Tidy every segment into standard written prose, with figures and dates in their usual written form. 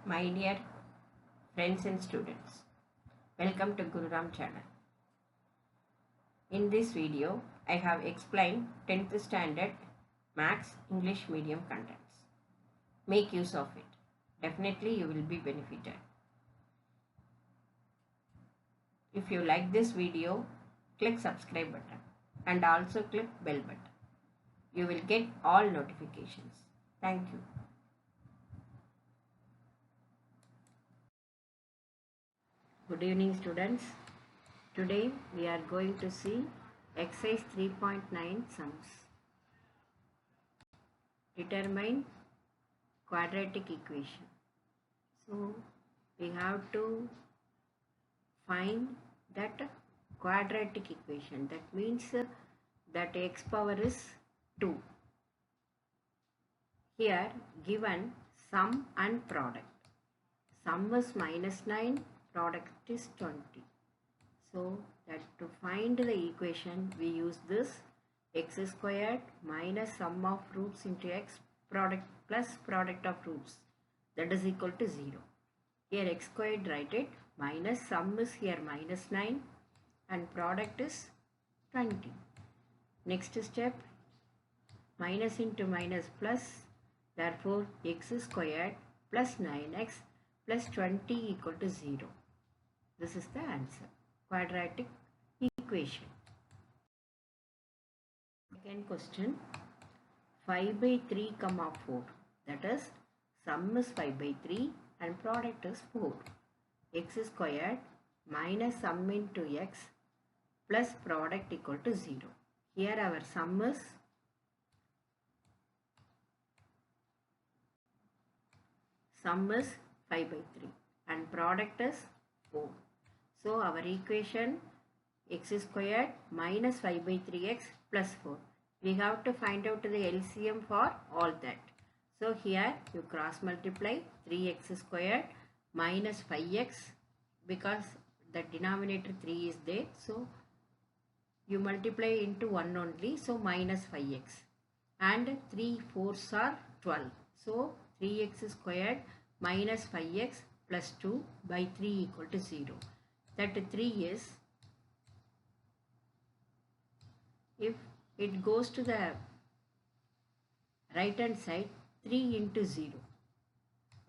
My dear friends and students, welcome to Gururam channel. In this video, I have explained 10th standard Maths English medium contents. Make use of it. Definitely you will be benefited. If you like this video, click subscribe button and also click bell button. You will get all notifications. Thank you. Good evening students. Today we are going to see exercise 3.9 sums. Determine quadratic equation. So we have to find that quadratic equation. That means that x power is 2. Here given sum and product. Sum is -9, product is 20. So that to find the equation we use this x squared minus sum of roots into x product plus product of roots, that is equal to 0. Here x squared, write it, minus sum is here -9 and product is 20. Next step, minus into minus plus, therefore x squared plus 9x plus 20 equal to 0. This is the answer. Quadratic equation. Second question, 5 by 3 comma 4, that is sum is 5 by 3 and product is 4. X squared minus sum into x plus product equal to 0. Here our sum is sum is 5 by 3 and product is 4. So our equation x squared minus 5 by 3x plus 4. We have to find out the LCM for all that. So here you cross multiply 3x squared minus 5x, because the denominator 3 is there. So you multiply into 1 only. So minus 5x and 3 4s are 12. So 3x squared minus 5x plus 2 by 3 equal to 0. That 3 is, if it goes to the right hand side, 3 into 0,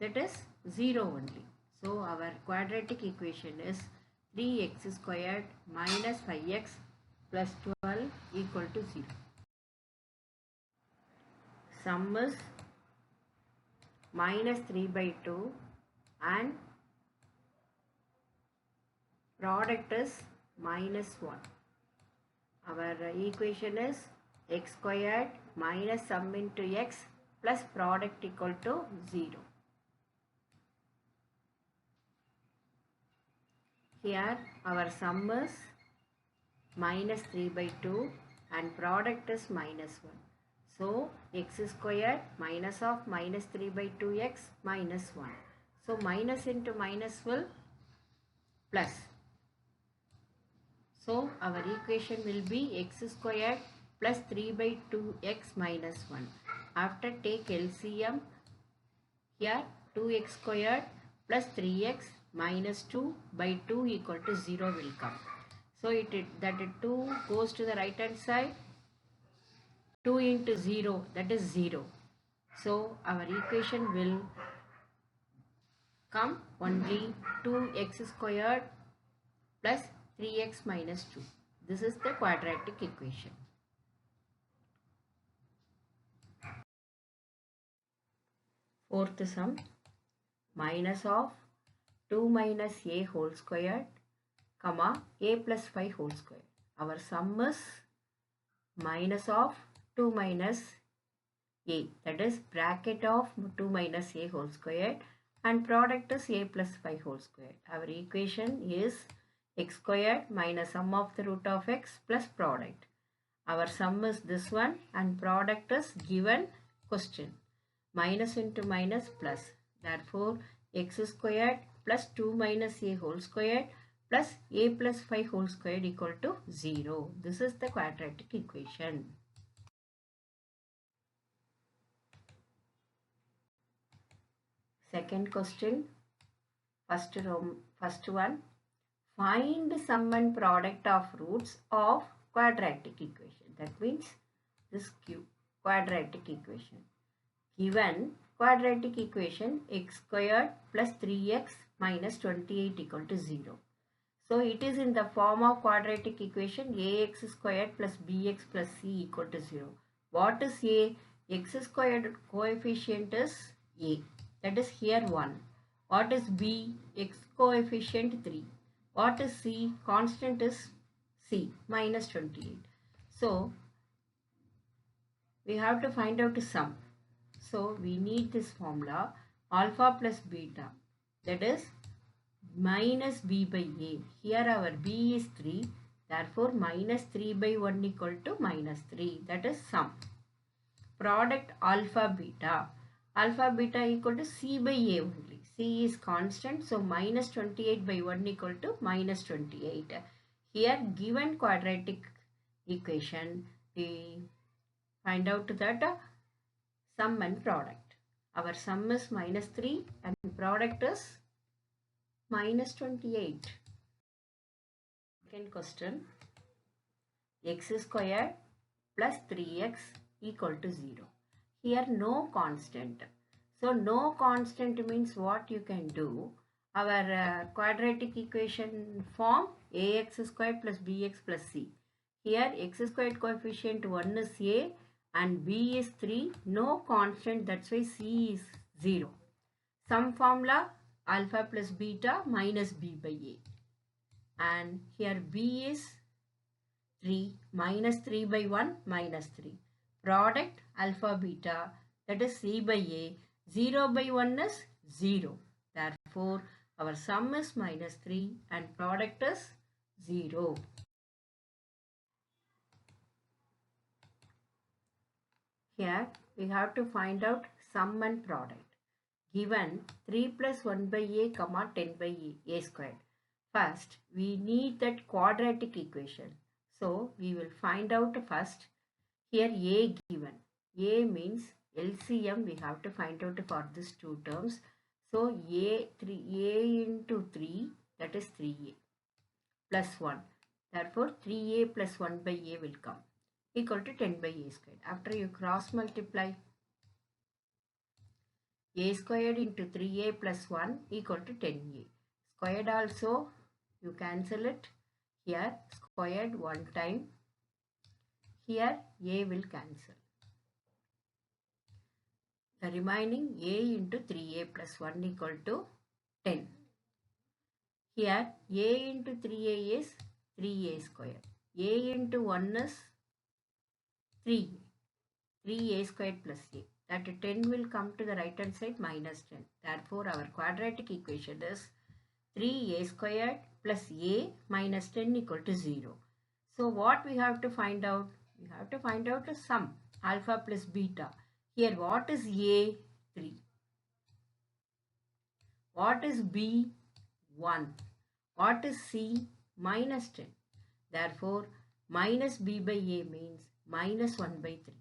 that is 0 only. So our quadratic equation is 3x squared minus 5x plus 12 equal to 0. Sum is minus 3 by 2 and product is minus 1. Our equation is x squared minus sum into x plus product equal to 0. Here our sum is minus 3 by 2 and product is minus 1. So x squared minus of minus 3 by 2x minus 1. So minus into minus will plus. So our equation will be x squared plus 3 by 2x minus 1. After take LCM, here 2x squared plus 3x minus 2 by 2 equal to 0 will come. So that 2 goes to the right hand side. 2 into 0, that is 0. So our equation will come only 2x squared plus 3x minus 2. This is the quadratic equation. Fourth sum, minus of 2 minus a whole squared comma a plus 5 whole squared. Our sum is minus of 2 minus a, that is bracket of 2 minus a whole squared and product is a plus 5 whole squared. Our equation is x squared minus sum of the root of x plus product. Our sum is this one and product is given question. Minus into minus plus. Therefore x squared plus 2 minus a whole squared plus a plus 5 whole squared equal to 0. This is the quadratic equation. Second question, first one. Find sum and product of roots of quadratic equation. That means this quadratic equation. Given quadratic equation x squared plus 3x minus 28 equal to 0. So it is in the form of quadratic equation ax squared plus bx plus c equal to 0. What is a? X squared coefficient is a. That is here 1. What is b? X coefficient 3. What is c? Constant is c minus 28. So we have to find out the sum. So we need this formula alpha plus beta, that is minus b by a. Here our b is 3, therefore minus 3 by 1 equal to minus 3, that is sum. Product alpha beta. Alpha beta equal to c by a only. C is constant, so minus 28 by 1 equal to minus 28. Here given quadratic equation, we find out that sum and product. Our sum is minus 3 and product is minus 28. Second question, x squared plus 3x equal to 0. Here no constant. So no constant means what you can do? Our quadratic equation form ax squared plus bx plus c. Here x squared coefficient 1 is a and b is 3. No constant, that's why c is 0. Sum formula alpha plus beta minus b by a. And here b is 3 minus 3 by 1 minus 3. Product alpha beta, that is c by a. 0 by 1 is 0. Therefore our sum is minus 3 and product is 0. Here we have to find out sum and product. Given 3 plus 1 by a comma 10 by a squared. First we need that quadratic equation. So we will find out first. Here a given. A means LCM we have to find out for these two terms. So a into 3, that is 3a plus 1. Therefore 3a plus 1 by a will come equal to 10 by a squared. After you cross multiply, a squared into 3a plus 1 equal to 10a. Squared also you cancel it. Here squared one time. Here a will cancel. The remaining a into 3a plus 1 equal to 10. Here a into 3a is 3a squared. A into 1 is 3. 3a squared plus a. That 10 will come to the right hand side minus 10. Therefore our quadratic equation is 3a squared plus a minus 10 equal to 0. So what we have to find out? We have to find out the sum alpha plus beta. Here what is a? 3. What is b? 1. What is c? Minus 10. Therefore minus b by a means minus 1 by 3.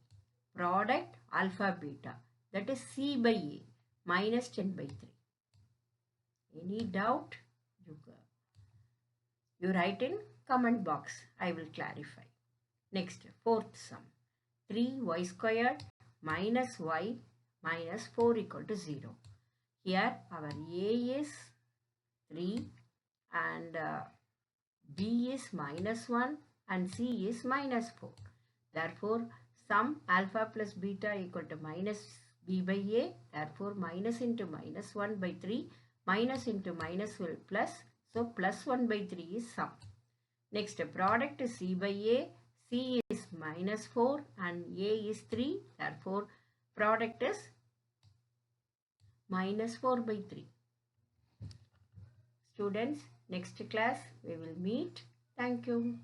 Product alpha beta, that is c by a minus 10 by 3. Any doubt? You write in comment box. I will clarify. Next, fourth sum. 3y squared minus y minus 4 equal to 0. Here our a is 3 and b is minus 1 and c is minus 4. Therefore sum alpha plus beta equal to minus b by a. Therefore minus into minus 1 by 3. Minus into minus will plus. So plus 1 by 3 is sum. Next product is c by a. C is minus 4 and a is 3. Therefore product is minus 4 by 3. Students, next class we will meet. Thank you.